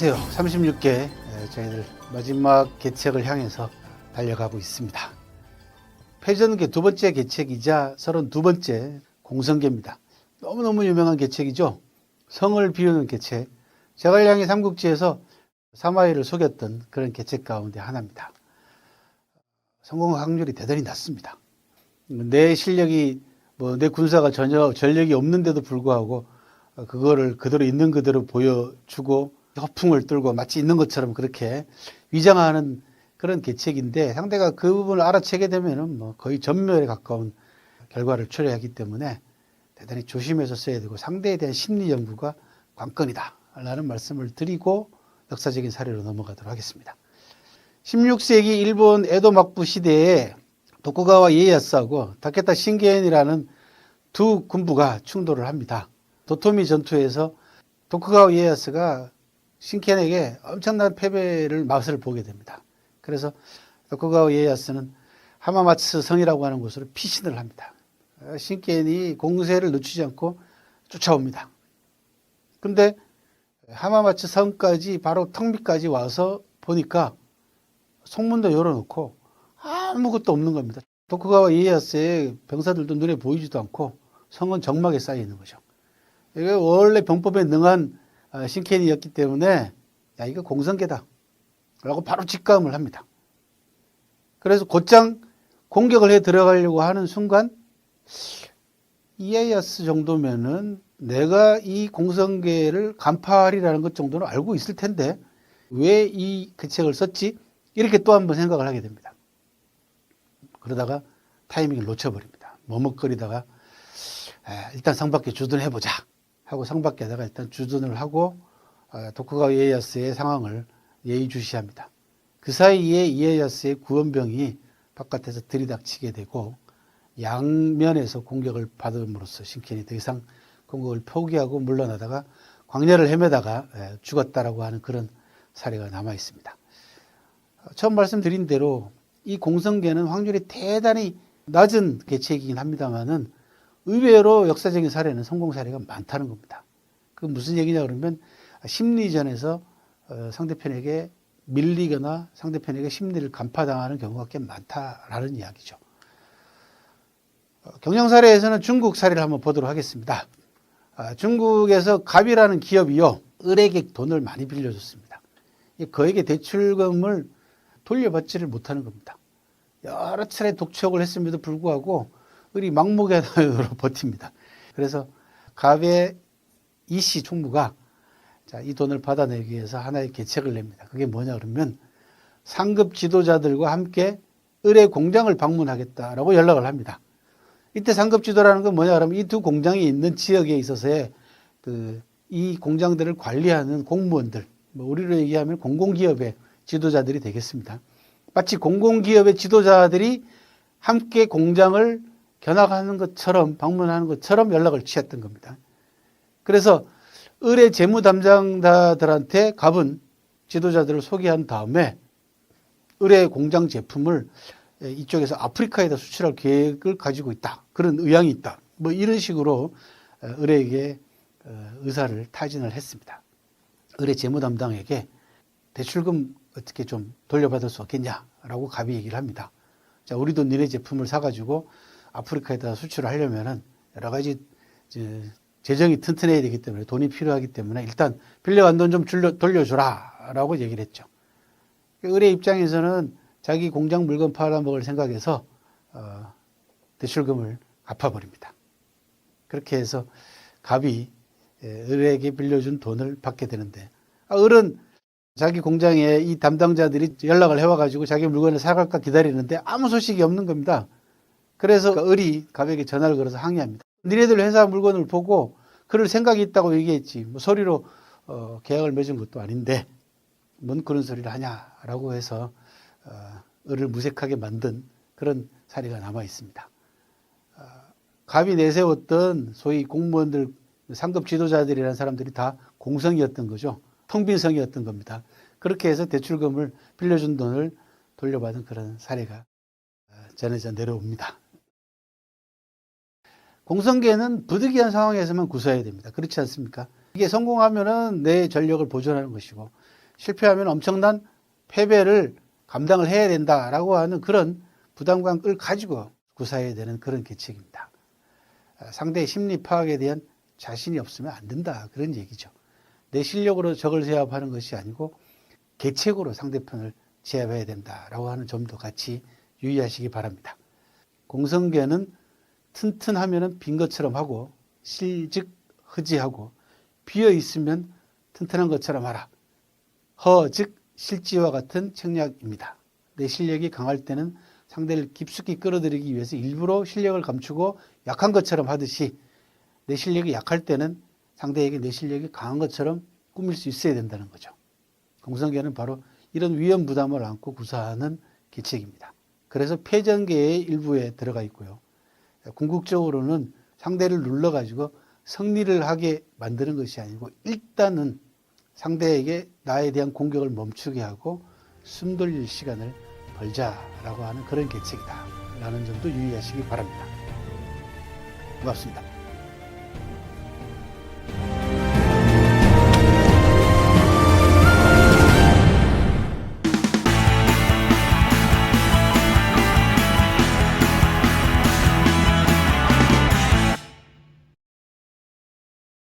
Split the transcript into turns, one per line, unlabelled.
안녕하세요. 36개 저희들 마지막 개책을 향해서 달려가고 있습니다. 패전계 두 번째 개책이자 32번째 공성계입니다. 너무너무 유명한 개책이죠. 성을 비우는 개책. 제갈량이 삼국지에서 사마이를 속였던 그런 개책 가운데 하나입니다. 성공 확률이 대단히 낮습니다. 내 실력이 내 군사가 전혀 전력이 없는데도 불구하고 그거를 그대로 있는 그대로 보여주고 허풍을 떨고 마치 있는 것처럼 그렇게 위장하는 그런 계책인데, 상대가 그 부분을 알아채게 되면은 거의 전멸에 가까운 결과를 초래하기 때문에 대단히 조심해서 써야 되고, 상대에 대한 심리 연구가 관건이다 라는 말씀을 드리고 역사적인 사례로 넘어가도록 하겠습니다. 16세기 일본 에도 막부 시대에 도쿠가와 이에야스하고 타케타 신겐이라는 두 군부가 충돌을 합니다. 도토미 전투에서 도쿠가와 이에야스가 신켄에게 엄청난 패배를 맛을 보게 됩니다. 그래서 도쿠가와 이에야스는 하마마츠 성이라고 하는 곳으로 피신을 합니다. 신켄이 공세를 늦추지 않고 쫓아옵니다. 근데 하마마츠 성까지 바로 턱 밑까지 와서 보니까 성문도 열어놓고 아무것도 없는 겁니다. 도쿠가와 이에야스의 병사들도 눈에 보이지도 않고 성은 적막에 쌓여 있는 거죠. 이게 원래 병법에 능한 신켄이었기 때문에 야, 이거 공성계다 라고 바로 직감을 합니다. 그래서 곧장 공격을 해 들어가려고 하는 순간 이에야스 정도면은 내가 이 공성계를 간파하리라는 것 정도는 알고 있을 텐데 왜 이 계책을 썼지? 이렇게 또 한 번 생각을 하게 됩니다. 그러다가 타이밍을 놓쳐버립니다. 머뭇거리다가 일단 성 밖에 주둔해보자 하고 성 밖에다가 일단 주둔을 하고 도쿠가와 이에야스의 상황을 예의주시합니다. 그 사이에 이에야스의 구원병이 바깥에서 들이닥치게 되고 양면에서 공격을 받음으로써 신켄이 더 이상 공격을 포기하고 물러나다가 광야를 헤매다가 죽었다라고 하는 그런 사례가 남아 있습니다. 처음 말씀드린 대로 이 공성계는 확률이 대단히 낮은 계책이긴 합니다만은 의외로 역사적인 사례는 성공 사례가 많다는 겁니다. 그 무슨 얘기냐 그러면 심리전에서 상대편에게 밀리거나 상대편에게 심리를 간파당하는 경우가 꽤 많다라는 이야기죠. 경영 사례에서는 중국 사례를 한번 보도록 하겠습니다. 중국에서 갑이라는 기업이요, 을에게 돈을 많이 빌려줬습니다. 그에게 대출금을 돌려받지를 못하는 겁니다. 여러 차례 독촉을 했음에도 불구하고 을이 막무가내로 버팁니다. 그래서 갑의 이씨 총무가 이 돈을 받아내기 위해서 하나의 계책을 냅니다. 그게 뭐냐 그러면 상급 지도자들과 함께 을의 공장을 방문하겠다라고 연락을 합니다. 이때 상급 지도라는 건 뭐냐 그러면 이 두 공장이 있는 지역에 있어서의 이 공장들을 관리하는 공무원들, 우리로 얘기하면 공공기업의 지도자들이 되겠습니다. 마치 공공기업의 지도자들이 함께 공장을 견학하는 것처럼, 방문하는 것처럼 연락을 취했던 겁니다. 그래서 을의 재무 담당자들한테 갑은 지도자들을 소개한 다음에 을의 공장 제품을 이쪽에서 아프리카에다 수출할 계획을 가지고 있다, 그런 의향이 있다, 이런 식으로 을에게 의사를 타진을 했습니다. 을의 재무 담당에게 대출금 어떻게 좀 돌려받을 수 없겠냐라고 갑이 얘기를 합니다. 자, 우리도 니네 제품을 사가지고 아프리카에다 수출을 하려면은 여러 가지 재정이 튼튼해야 되기 때문에, 돈이 필요하기 때문에 일단 빌려간 돈 좀 돌려주라 라고 얘기를 했죠. 을의 입장에서는 자기 공장 물건 팔아먹을 생각에서 대출금을 갚아버립니다. 그렇게 해서 갑이 을에게 빌려준 돈을 받게 되는데, 을은 자기 공장에 이 담당자들이 연락을 해와가지고 자기 물건을 사갈까 기다리는데 아무 소식이 없는 겁니다. 그래서 을이 갑에게 전화를 걸어서 항의합니다. 니네들 회사 물건을 보고 그럴 생각이 있다고 얘기했지, 소리로 계약을 맺은 것도 아닌데 뭔 그런 소리를 하냐라고 해서 을을 무색하게 만든 그런 사례가 남아 있습니다. 갑이 내세웠던 소위 공무원들, 상급 지도자들이라는 사람들이 다 공성이었던 거죠. 텅 빈 성이었던 겁니다. 그렇게 해서 대출금을 빌려준 돈을 돌려받은 그런 사례가 전해져 내려옵니다. 공성계는 부득이한 상황에서만 구사해야 됩니다. 그렇지 않습니까? 이게 성공하면은 내 전력을 보존하는 것이고, 실패하면 엄청난 패배를 감당을 해야 된다라고 하는 그런 부담감을 가지고 구사해야 되는 그런 계책입니다. 상대의 심리 파악에 대한 자신이 없으면 안 된다, 그런 얘기죠. 내 실력으로 적을 제압하는 것이 아니고 계책으로 상대편을 제압해야 된다라고 하는 점도 같이 유의하시기 바랍니다. 공성계는 튼튼하면 빈 것처럼 하고 실즉 흐지하고 비어 있으면 튼튼한 것처럼 하라. 허즉 실지와 같은 책략입니다. 내 실력이 강할 때는 상대를 깊숙이 끌어들이기 위해서 일부러 실력을 감추고 약한 것처럼 하듯이 내 실력이 약할 때는 상대에게 내 실력이 강한 것처럼 꾸밀 수 있어야 된다는 거죠. 공성계는 바로 이런 위험 부담을 안고 구사하는 계책입니다. 그래서 패전계의 일부에 들어가 있고요. 궁극적으로는 상대를 눌러가지고 승리를 하게 만드는 것이 아니고 일단은 상대에게 나에 대한 공격을 멈추게 하고 숨 돌릴 시간을 벌자라고 하는 그런 계책이다 라는 점도 유의하시기 바랍니다. 고맙습니다.